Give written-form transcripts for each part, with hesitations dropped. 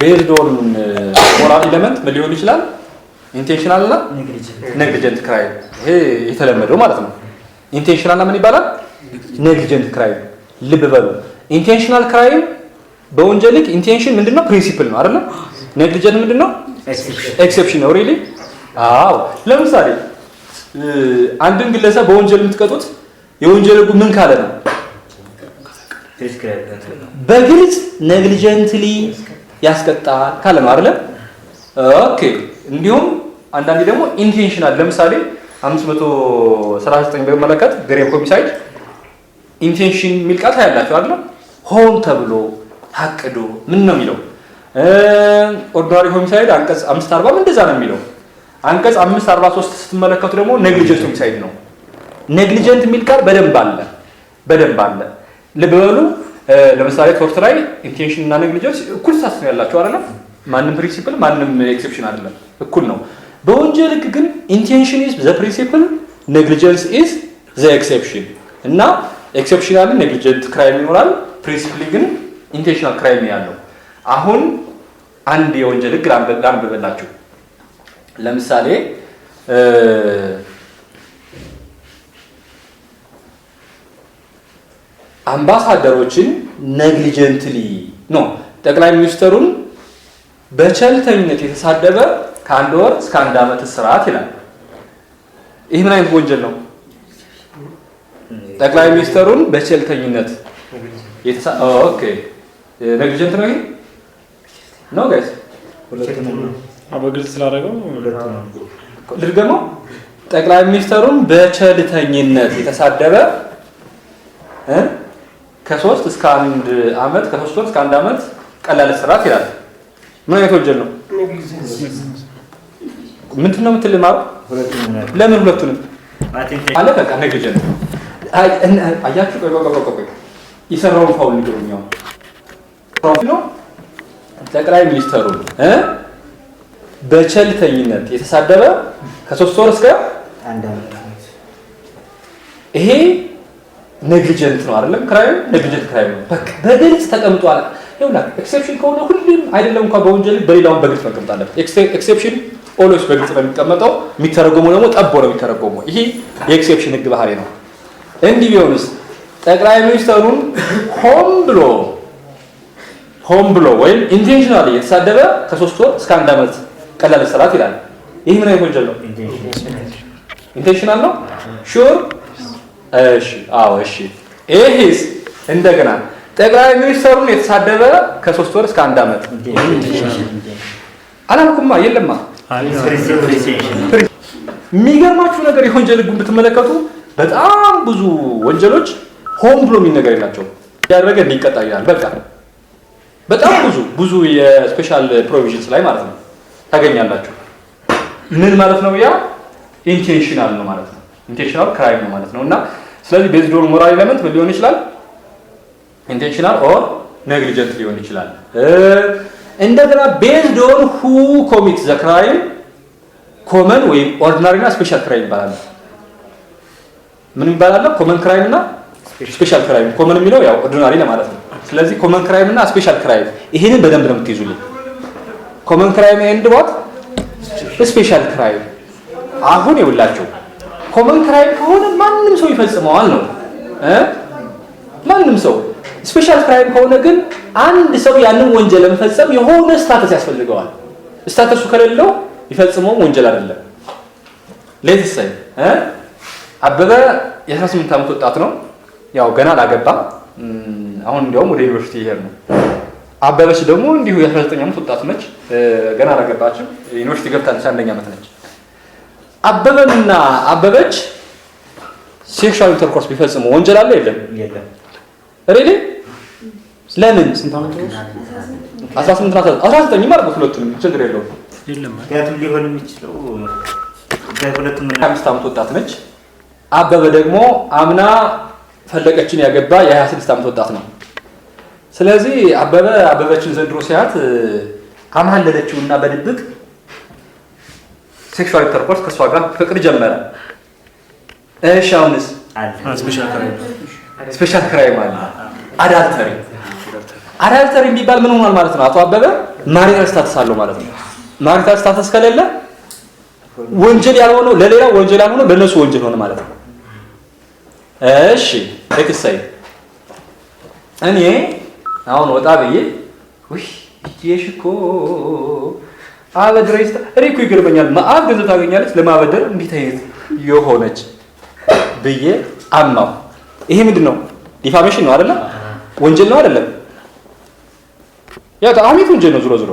ቤዝድ ኦን ሞራል ኤሌመንት ምን ሊሆን ይችላል? ኢንቴንሽናል እና ኔግሊጀንት ክራይም። ይሄ የተለመደው ማለት ነው። ኢንቴንሽናል እና ምን ይባላል? ኔግሊጀንት ክራይም። ልብ በሉ ኢንቴንሽናል ክራይም በወንጀል ህግ ኢንቴንሽን ምንድነው? ፕሪንሲፕል ነው አይደል? ኔግሊጀንት ምንድነው? ኤክሰፕሽን ነው። ሪሊ? አዎ። ለምሳሌ አንድን ግለሰብ በወንጀል የምትቀጡት የወንጀል ህጉ ምን ካለ ነው? በግልጽ ኔግሊጀንትሊ ያስቀጣል ካለ ነው አይደል? ኦኬ። እንዲሁም አንዳንዴ ደግሞ ኢንቴንሽናል ለምሳሌ 539 በመለከት ግሬቭ ሆሚሳይድ ኢንቴንሽን የሚል ቃል ታያላችሁ አይደል? ሆን ተብሎ ታቅዶ ምን ነው የሚለው? ኦርዲናሪ ሆሚሳይድ አንቀጽ 540 እንደዛ ነው የሚለው። አንቀጽ 543 ስትመለከቱ ደግሞ ኔግሊጀንት ሆሚሳይድ ነው። ኔግሊጀንት የሚል ቃል በደንብ አለ። ልብ በሉ ለምሳሌ ቶርት ላይ ኢንቴንሽን እና ኔግሊጀንስ እኩል ሳስ ነው ያላቸው አይደል? ማንም ፕሪንሲፕል ማንም ኤክሰፕሽን አይደለም፣ እኩል ነው። በወንጀል ህግ ግን ኢንቴንሽን ኢዝ ዘ ፕሪንሲፕል ኔግሊጀንስ ኢዝ ዘ ኤክሰፕሽን እና ኤክሰፕሽናል ኔግሊጀንት ክራይም ይኖራል። ፕሪንሲፕሊ ግን ኢንቴንሽናል ክራይም ያለው። አሁን አንድ የወንጀል ህግ ላንብብላችሁ። ለምሳሌ አምባሳደሮችን ኔግሊጀንትሊ ጠቅላይ ሚኒስትሩን በቸልተኝነት የተሳደበ ከ1 ወር እስከ 1 ዓመት እስራት ይላል። ይህ ምን አይነት ወንጀል ነው? ጠቅላይ ሚኒስትሩን በቸልተኝነት ኦኬ ኔግሊጀንት ነው ይሄ ነው ጋይስ? በግልጽ ስላደረገው ልድገመው። ጠቅላይ ሚኒስትሩን በቸልተኝነት የተሳደበ ከ3 እስከ 1 ዓመት ከ3 ወር እስከ 1 ዓመት ቀላል እስራት ይላል። ምን አይነት ወንጀል ነው? ምንድነው የምትልማው? ለምን ሁለቱንም አለ? በቃ ኔግሊጀንት አያችሁ። ቆይ ይሰራውን ፋውል ንገሩኛው ነው። ጠቅላይ ሚኒስትሩን በቸልተኝነት የተሳደበ ከ3 ወር እስከ 1 ዓመት ይሄ ኔግሊጀንት ነው አይደለም? ክራይም ኔግሊጀንት ክራይም ነው። በቃ በግልጽ ተቀምጧል። ይኸውልህ ኤክሰፕሽን ከሆነ ሁሉም አይደለም እንኳን በወንጀል በሌላውን በግልጽ መቀመጥ አለበት። ኤክሰፕሽን ኦልዌይስ በግልጽ ነው የሚቀመጠው። የሚተረጎመው ደግሞ ጠቦ ነው የሚተረጎመው። ይሄ የኤክሰፕሽን ህግ ባህሪ ነው። እንዲህ ቢሆንስ ጠቅላይ ሚኒስትሩን ሆን ብሎ ወይም ኢንቴንሽናሊ የተሳደበ ከ3 ወር እስከ 1 ዓመት ቀላል እስራት ይላል። ይህ ምን አይነት ወንጀል ነው? ኢንቴንሽናል ነው። ሹር እሺ፣ አዎ፣ እሺ። ይሄስ እንደገና ጠቅላይ ሚኒስትሩን የተሳደበ ከ3 ወር እስከ 1 ዓመት አላልኩማ? የለማ። የሚገርማችሁ ነገር የወንጀል ህጉን ብትመለከቱ በጣም ብዙ ወንጀሎች ሆን ብሎ የሚነገር የላቸው ያደረገ እንዲቀጣ ይላል። በቃ በጣም ብዙ የስፔሻል ፕሮቪዥንስ ላይ ማለት ነው ታገኛላችሁ። ምን ማለት ነው? ያ ኢንቴንሽናል ነው ማለት ነው። ኢንቴንሽናል ክራይም ነው ማለት ነው። እና ስለዚህ ቤዝድ ኦን ሞራል ኤሌመንት ምን ሊሆን ይችላል? ኢንቴንሽናል ኦር ኔግሊጀንት ሊሆን ይችላል። እንደገና ቤዝድ ኦን ሁ ኮሚት ዘ ክራይም ኮመን ወይም ኦርዲናሪ እና ስፔሻል ክራይም ይባላል። ምን ይባላል? ኮመን ክራይም እና ስፔሻል ክራይም። ኮመን የሚለው ያው ኦርዲናሪ ለማለት ነው። ስለዚህ ኮመን ክራይም እና ስፔሻል ክራይም ይሄንን በደንብ ነው የምትይዙልኝ። ኮመን ክራይም ኤንድ ዋት ስፔሻል ክራይም። አሁን ይውላችሁ ኮመን ክራይም ከሆነ ማንም ሰው ይፈጽመዋል ነው ማንም ሰው። ስፔሻል ክራይም ከሆነ ግን አንድ ሰው ያንን ወንጀል ለመፈጸም የሆነ ስታተስ ያስፈልገዋል። ስታተሱ ከሌለው ይፈጽመው ወንጀል አይደለም። ሌትስ ሴይ አበበ የ18 ዓመት ወጣት ነው። ያው ገና አላገባም። አሁን እንዲያውም ወደ ዩኒቨርሲቲ ይሄድ ነው። አበበች ደግሞ እንዲሁ የ19 ዓመት ወጣት ነች። ገና አላገባችም። ዩኒቨርሲቲ ገብታለች። 1ኛ ዓመት ነች። አበበና አበበች ሴክሹዋል ኢንተርኮርስ ቢፈጽሙ ወንጀል አለ የለም? ሪሊ? ለምን? ስንት ዓመት ነው? 19 ማለት ሁለቱንም ችግር የለውም። ምክንያቱም ሊሆን የሚችለው ሁለቱም 5 ዓመት ወጣት ነች። አበበ ደግሞ አምና ፈለቀችን ያገባ የ26 ዓመት ወጣት ነው። ስለዚህ አበበችን ዘንድሮ ሲያት አማለለችውና በድብቅ ሴክሹዋል ኢንተርኮርስ ከሷ ጋር ፍቅር ጀመረ። እሺ አሁንስ ስፔሻል ክራይም አለ። አዳልተሪ አዳልተሪ የሚባል ምን ሆኗል ማለት ነው? አቶ አበበ ማሪታል ስታተስ አለው ማለት ነው። ማሪታል ስታተስ ከሌለ ወንጀል ያልሆነው ለሌላ ወንጀል ያልሆነው ለነሱ ወንጀል ሆነ ማለት ነው። እሺ ለክሳይ እኔ አሁን ወጣ ብዬ እሺኮ አበድረኝ እኔ እኮ ይገርመኛል ማአት ገንዘብ ታገኛለች ለማበደር እንዴት አይነት የሆነች ብዬ አማው። ይሄ ምንድነው? ዲፋሜሽን ነው አይደለ? ወንጀል ነው አይደለም? ያ ሐሜት ወንጀል ነው። ዞሮ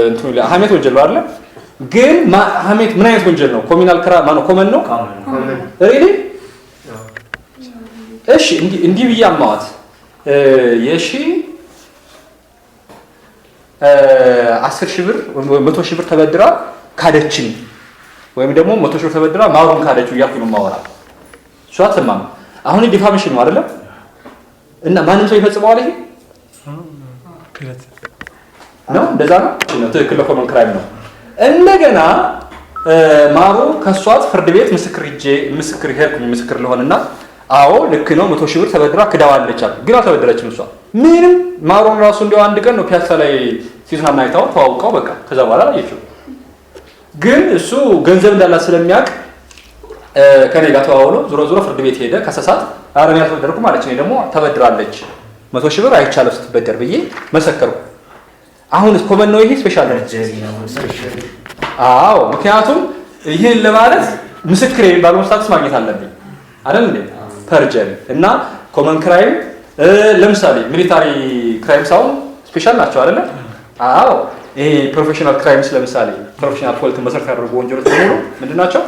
እንትን ሐሜት ወንጀል ነው አይደለ? ግን ሐሜት ምን አይነት ወንጀል ነው? ኮሚናል ክራ ማነው? ኮመን ነው ሪሊ? እሺ እንዲህ ብዬ አማዋት የሺ 10,000 ብር 100,000 ብር ተበድራ ካደችኝ ወይም ደግሞ 100,000 ብር ተበድራ ማሩን ካደችው እያልኩ ነው የማወራ። እሷ አትሰማም። አሁን ዲፋሜሽን ነው አይደለም? እና ማንም ሰው ይፈጽመዋል። ይሄ ነው እንደዛ ነው። ትክክል ለኮመን ክራይም ነው። እንደገና ማሩ ከሷት ፍርድ ቤት ምስክር ሄድኩኝ ምስክር ለሆነና አዎ ልክ ነው 100,000 ብር ተበድራ ክዳዋለች አሉ። ግን አልተበደረችም እሷ ምንም። ማሩን ራሱ እንደው አንድ ቀን ነው ፒያሳ ላይ ሲዝናና አይታው ተዋውቀው በቃ ከዛ በኋላ አየችው። ግን እሱ ገንዘብ እንዳላት ስለሚያውቅ ከኔ ጋር ተዋውሎ ዞሮ ፍርድ ቤት ሄደ ከሰሳት። አረን ያልተበደርኩም አለች። እኔ ደግሞ ተበድራለች 100,000 ብር አይቻለሁ ስትበደር ብዬ መሰከርኩ። አሁንስ ኮመን ነው ይሄ ስፔሻል ነው? አዎ ምክንያቱም ይሄን ለማለት ምስክር የሚባለው ስታትስ ማግኘት አለብኝ አይደል እንዴ? ፐርጀሪ እና ኮመን ክራይም ለምሳሌ ሚሊታሪ ክራይም ሳይሆን ስፔሻል ናቸው አይደለ? አዎ ይሄ ፕሮፌሽናል ክራይምስ ለምሳሌ ፕሮፌሽናል ፎልት መሰረት ያደረጉ ወንጀሎች በሙሉ ምንድናቸው?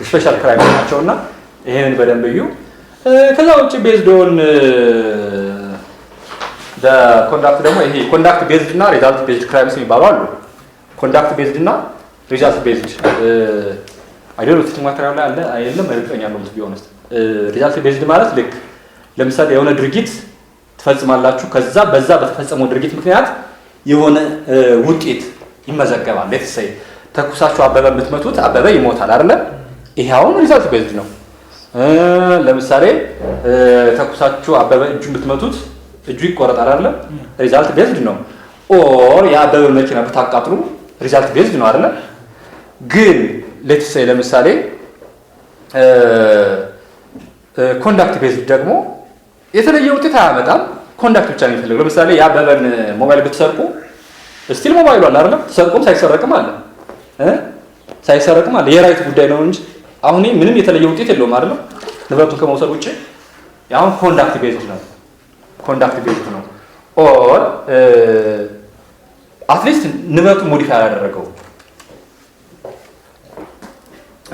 ስፔሻል ክራይም ናቸውና ይሄንን በደንብ እዩ። ከዛ ውጪ ቤዝድ ኦን ኮንዳክት ደግሞ ይሄ ኮንዳክት ቤዝድ እና ሪዛልት ቤዝድ ክራይምስ የሚባሉ አሉ። ኮንዳክት ቤዝድ እና ሪዛልት ቤዝድ አይደለም ቲችንግ ማቴሪያል ላይ አለ አይደለም እርግጠኛ ነው ቢሆንስ ሪዛልት ቤዝድ ማለት ልክ ለምሳሌ የሆነ ድርጊት ትፈጽማላችሁ ከዛ በዛ በተፈጸመው ድርጊት ምክንያት የሆነ ውጤት ይመዘገባል። ሌትስ ሴይ ተኩሳችሁ አበበ የምትመቱት አበበ ይሞታል አይደለ? ይሄ አሁን ሪዛልት ቤዝድ ነው። ለምሳሌ ተኩሳችሁ አበበ እጁን ብትመቱት እጁ ይቆረጣል አይደለ? ሪዛልት ቤዝድ ነው። ኦር የአበበ መኪና ብታቃጥሉ ሪዛልት ቤዝድ ነው አይደለ? ግን ሌትስ ሴይ ለምሳሌ ኮንዳክት ቤዝድ ደግሞ የተለየ ውጤት አያመጣም። ኮንዳክት ብቻ ነው የሚፈልገው። ለምሳሌ የአበበን ሞባይል ብትሰርቁ ስቲል ሞባይሉ አለ አይደል? ተሰርቆም ሳይሰረቅም አለ ሳይሰረቅም አለ። የራይት ጉዳይ ነው እንጂ አሁን ምንም የተለየ ውጤት የለውም አይደል? ንብረቱን ከመውሰድ ውጪ ያው ኮንዳክት ቤዝድ ነው። ኮንዳክት ቤዝድ ነው። ኦር አትሊስት ንብረቱ ሞዲፋይ ያላደረገው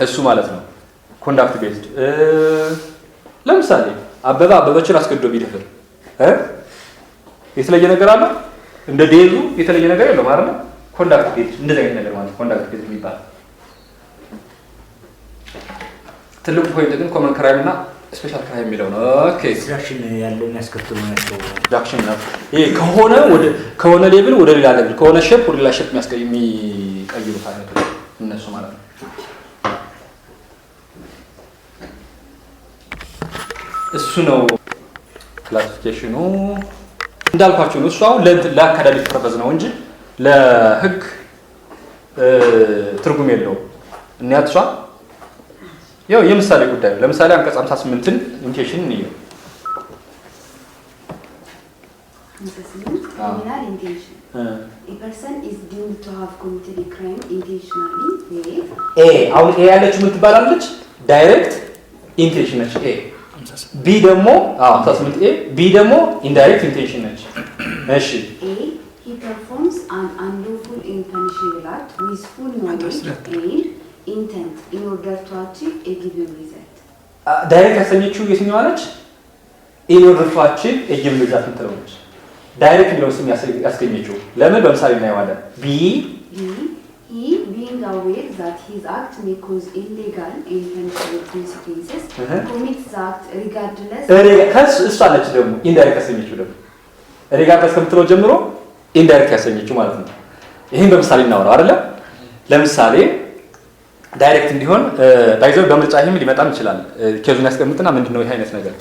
እሱ ማለት ነው ኮንዳክት ቤዝድ። ለምሳሌ አበበ አበበችን አስገድዶ ቢደፍር የተለየ ነገር አለ? እንደ ዴዙ የተለየ ነገር የለውም አይደል? ኮንዳክት ቤዝድ እንደዚህ አይነት ነገር ማለት ኮንዳክት ቤዝድ የሚባል ትልቁ ፖይንት ግን ኮመን ክራይም እና ስፔሻል ክራይም የሚለው ነው። ኦኬ ዲስትራክሽን ያለው የሚያስከትሉ ናቸው። ዲስትራክሽን ነው ይሄ ከሆነ ሌቭል ወደ ሌላ ሌቭል ከሆነ ሼፕ ወደ ሌላ ሼፕ የሚቀይሩት አይነት እነሱ ማለት ነው። እሱ ነው ክላሲፊኬሽኑ። እንዳልኳችሁ ነው። እሱ አሁን ለአካዳሚክ ፐርፐዝ ነው እንጂ ለህግ ትርጉም የለውም። እናያትሷ ያው የምሳሌ ጉዳይ ነው። ለምሳሌ አንቀጽ 58ን ኢንቴንሽን ነው። criminal intention. A person is deemed to have committed a crime intentionally. አሁን ኤ ያለችው ምን ትባላለች? ዳይሬክት ኢንቴንሽን ነች ኤ። ቢ ደግሞ 58 ኤ ቢ ደግሞ ኢንዳይሬክት ኢንቴንሽን ነች። እሺ A he performs an unlawful and punishable act with full knowledge and intent in order to achieve a given result. ዳይሬክት ያሰኘችው የትኛዋ ነች? in order to achieve a given result እንትለች። ዳይሬክት የሚለው ስም ያስገኘችው ለምን? በምሳሌ እናየዋለን። ቢ he being aware that his act may cause illegal and punishable consequences commits the act regardless. እሷ ነች ደግሞ ኢንዳይሬክት ያሰኘችው ደግሞ ሪጋርድለስ ከምትለው ጀምሮ ኢንዳይሬክት ያሰኘችው ማለት ነው። ይሄን በምሳሌ እናወራው አይደለ? ለምሳሌ ዳይሬክት እንዲሆን ባይዘው በምርጫ ይሄም ሊመጣም ይችላል። ኬዙን ያስቀምጥና ምንድነው ይሄ አይነት ነገር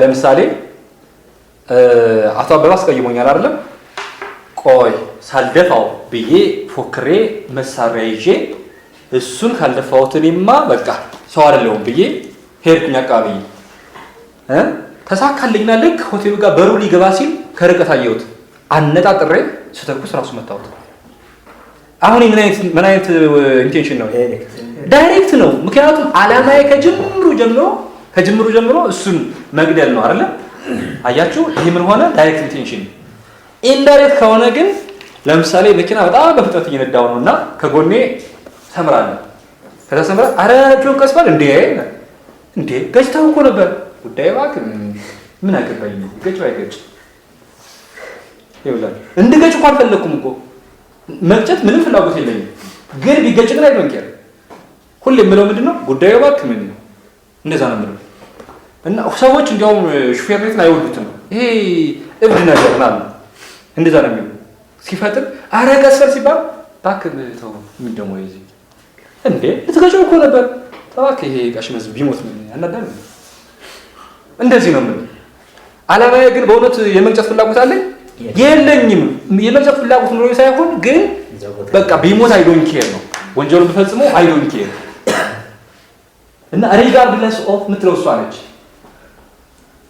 ለምሳሌ አቶ አበባ አስቀይሞኛል አይደለም ቆይ ሳልደፋው ብዬ ፎክሬ መሳሪያ ይዤ እሱን ካልደፋሁት እኔማ በቃ ሰው አይደለሁም ብዬ ሄድኩኝ አካባቢ ተሳካልኝና ልክ ሆቴሉ ጋር በሩ ሊገባ ሲል ከርቀት አየሁት አነጣጥሬ ስተኩስ ራሱ መታወት አሁን ምን አይነት ኢንቴንሽን ነው ዳይሬክት ነው ምክንያቱም አላማዬ ከጅምሩ ጀምሮ እሱን መግደል ነው አይደል አያችሁ ይሄ ምን ሆነ ዳይሬክት ኢንቴንሽን ኢንዳይሬክት ከሆነ ግን ለምሳሌ መኪና በጣም በፍጥነት እየነዳው ነውና ከጎኔ ሰምራለ ከተሰምራ አረ ጆን ቀስባል እንዴ ገጭታው እኮ ነበር ጉዳይ ባክ ምን አገባኝ ገጭው አይገጭ ይውላል እንድገጭ እንኳን ፈለኩም እኮ መግጨት ምንም ፍላጎት የለኝም ግን ቢገጭ ግን አይደንቀር ሁሌ ምለው ምንድነው ጉዳዩ ባክ ምን እንደዛ ነው ምለው እና ሰዎች እንዲያውም ሹፌር ቤት ላይ አይወዱትም ይሄ እብድ ነገር ነው እንደዛ ነው የሚሉ ሲፈጥር አረ ቀስፈር ሲባል ባክ ተው ምን ደሞ ይዚ እንዴ ልትገጨው እኮ ነበር ታዋክ ይሄ ጋሽመዝ ቢሞት ምን ያናዳል እንደዚህ ነው ምን አላማዬ ግን በእውነት የመግጨት ፍላጎት አለኝ የለኝም የመግጨት ፍላጎት ኖሮ ሳይሆን ግን በቃ ቢሞት አይ ዶንት ኬር ነው ወንጀሉን ቢፈጽመው አይ ዶንት ኬር እና ሪጋርድለስ ኦፍ ምትለውሷ ነች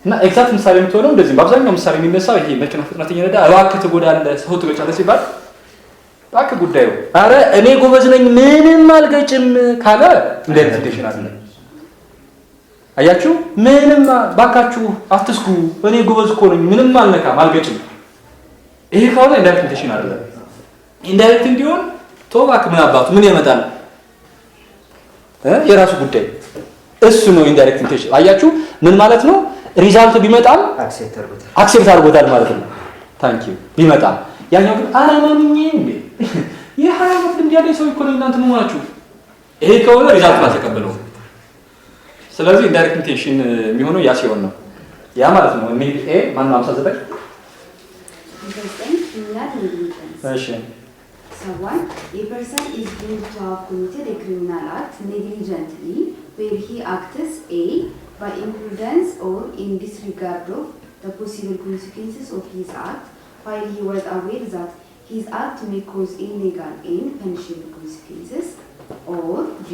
እና ኤግዛክት ምሳሌ የምትሆነው እንደዚህ በአብዛኛው ምሳሌ የሚነሳው ይሄ መኪና ፍጥነት እየነዳ እባክህ ትጎዳለህ ሰው ትገጫለህ ሲባል እባክህ ጉዳዩ አረ እኔ ጎበዝ ነኝ ምንም አልገጭም ካለ ኢንደርፕሬቴሽን አለ አያችሁ ምንም ባካችሁ አትስኩ እኔ ጎበዝ እኮ ነኝ ምንም አልነካም አልገጭም ይሄ ከሆነ ኢንደርፕሬቴሽን አለ ኢንዳይሬክት እንዲሆን ተባክ ምን አባቱ ምን ያመጣል የራሱ ጉዳይ እሱ ነው ኢንዳይሬክት ኢንቴንሽን አያችሁ ምን ማለት ነው ሪዛልቱ ቢመጣም አክሴፕት አድርጎታል ማለት ነው ታንክ ዩ ቢመጣም ያኛው ግን አላማምኝ እንዴ የሃይማኖት እንዲያለ ሰው እኮ ነው እናንተ ምናችሁ ይሄ ከሆነ ሪዛልት አልተቀበለው ስለዚህ ኢንዳይሬክት ኢንቴንሽን የሚሆነው ያ ሲሆን ነው ያ ማለት ነው ሜቢ ኤ ማን 59 እሺ someone a person is deemed to have committed a criminal act negligently where he acts A by imprudence or in disregard of the possible consequences of his act while he was aware that his act may cause illegal and punishable consequences or B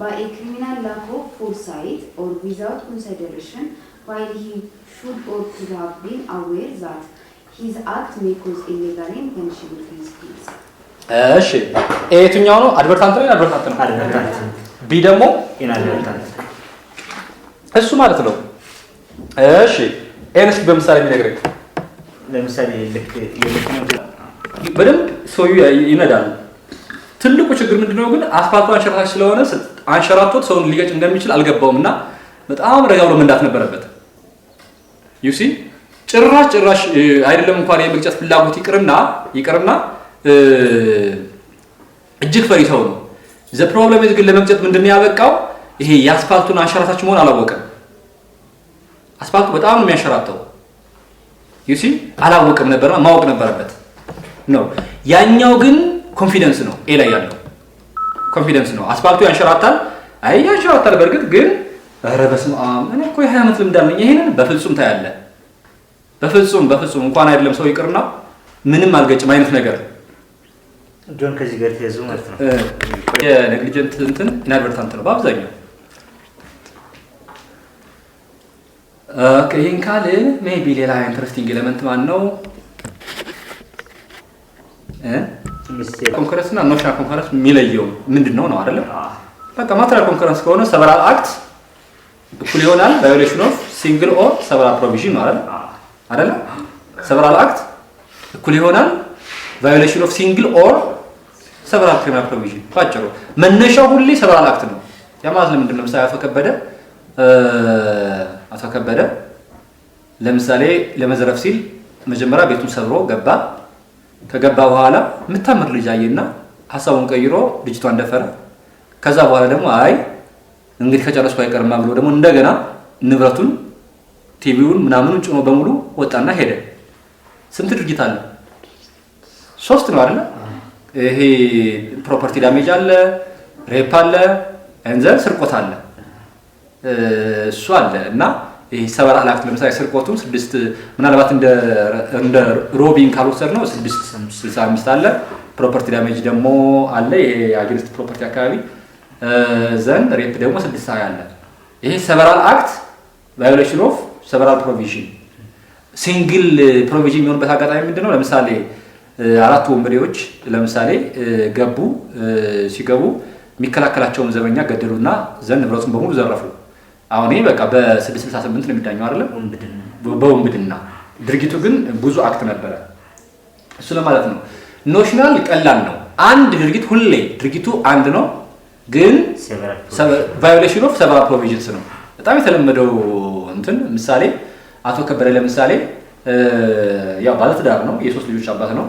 by a criminal lack of foresight or without consideration while he should or could have been aware that his act may cause illegal and punishable consequences እሺ የትኛው ነው አድቨርታንት ነው አድቨርታንት ነው ቢ ደግሞ ኢንአድቨርታንት እሱ ማለት ነው እሺ ኤንስ በምሳሌ ቢነግረኝ ለምሳሌ ልክ የመኪናው በደንብ ሰው ይነዳል ትልቁ ችግር ምንድነው ግን አስፋልቱ አንሸራታች ስለሆነ አንሸራቶት ሰውን ሊገጭ እንደሚችል አልገባውምና በጣም ረጋ ብሎ መንዳት ነበረበት ዩ ሲ ጭራሽ አይደለም እንኳን የመግጨት ፍላጎት ይቅርና እጅግ ፈሪተው ነው ዘ ፕሮብለም ግን ለመግጨት ምንድነው ያበቃው ይሄ የአስፋልቱን አንሸራታች መሆን አላወቀም አስፋልቱ በጣም ነው የሚያንሸራተው ዩ ሲ አላወቀም ነበርና ማወቅ ነበረበት ነው ያኛው ግን ኮንፊደንስ ነው ኤ ላይ ያለው ኮንፊደንስ ነው አስፋልቱ ያንሸራታል በርግጥ ግን ኧረ በስመ አብ እኔ እኮ የ20 ዓመት ልምድ አለኝ ይሄንን በፍጹም ታያለ በፍጹም እንኳን አይደለም ሰው ይቅርና ምንም አልገጭም አይነት ነገር ጆን ከዚህ ጋር ተያዙ ማለት ነው የኔግሊጀንት እንትን ኢንአድቨርታንት ነው በአብዛኛው ይሄን ካለ ሜቢ ሌላ ኢንተረስቲንግ ኤሌመንት ማን ነው ኮንከረንስ እና ኖሽናል ኮንከረንስ የሚለየው ምንድነው ነው አይደል በቃ ማተሪያል ኮንከረንስ ከሆነ ሰቨራል አክት እኩል ይሆናል ቫዮሌሽን ኦፍ ሲንግል ኦር ሰቨራል ፕሮቪዥን ነው አይደል ሰቨራል አክት እኩል ይሆናል ቫዮሌሽን ኦፍ ሲንግል ኦር ሰቨራል ክሪሚናል ፕሮቪዥን ባጭሩ መነሻው ሁሌ ሰቨራል አክት ነው ያ ማለት ለምንድን ነው ምሳሌ አቶ ከበደ ለምሳሌ ለመዘረፍ ሲል መጀመሪያ ቤቱን ሰብሮ ከገባ በኋላ የምታምር ልጅ አየና ሐሳቡን ቀይሮ ልጅቷን ደፈረ ከዛ በኋላ ደግሞ አይ እንግዲህ ከጨረስኩ አይቀርማ ብሎ ደግሞ እንደገና ንብረቱን ቲቪውን ምናምኑን ጭኖ በሙሉ ወጣና ሄደ ስንት ድርጊት አለ 3 ነው አይደል ይሄ ፕሮፐርቲ ዳሜጅ አለ ሬፕ አለ እንዘር ስርቆት አለ እሱ አለ እና ይሄ ሰቨራል አክት ለምሳሌ ስርቆቱም 6 ምናልባት እንደ ሮቢንግ ካልወሰድ ነው 665 አለ። ፕሮፐርቲ ዳሜጅ ደግሞ አለ። ይሄ አጌንስት ፕሮፐርቲ አካባቢ ዘን ሬፕ ደግሞ 620 አለ። ይሄ ሰቨራል አክት ቫዮሌሽን ኦፍ ሰቨራል ፕሮቪዥን ሲንግል ፕሮቪዥን የሚሆንበት አጋጣሚ ምንድነው? ለምሳሌ 4 ወንበዴዎች ለምሳሌ ሲገቡ የሚከላከላቸውን ዘበኛ ገደሉና ዘን ንብረቱን በሙሉ ዘረፉ። አሁን ይሄ በቃ በ668 ነው የሚዳኘው አይደለም? በወንብድና ድርጊቱ ግን ብዙ አክት ነበረ። እሱ ለማለት ነው። ኖሽናል ቀላል ነው። አንድ ድርጊት ሁሌ ድርጊቱ አንድ ነው፣ ግን ቫዮሌሽን ኦፍ ሰቨራል ፕሮቪዥንስ ነው። በጣም የተለመደው እንትን ምሳሌ አቶ ከበደ ለምሳሌ ያው ባለትዳር ነው፣ የ3 ልጆች አባት ነው።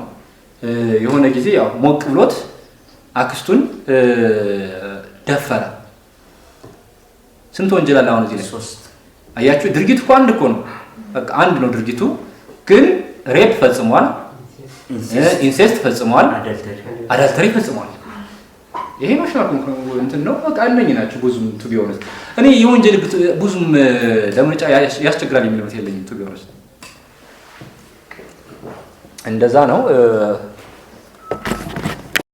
የሆነ ጊዜ ያው ሞቅ ብሎት አክስቱን ደፈረ። ስንት ወንጀል አለ አሁን እዚህ ላይ? 3 አያችሁ። ድርጊቱ እኮ አንድ እኮ ነው፣ በቃ አንድ ነው ድርጊቱ፣ ግን ሬፕ ፈጽሟል፣ ኢንሴስት ፈጽሟል፣ አዳልተሪ ፈጽሟል። ይሄ ናሽናል እንትን ነው። በቃ እነኚህ ናቸው። ብዙም ቱ ቢ ኦነስት እኔ የወንጀል ብዙም ለምርጫ ያስቸግራል የሚል እምነት የለኝም ቱ ቢ ኦነስት። እንደዛ ነው።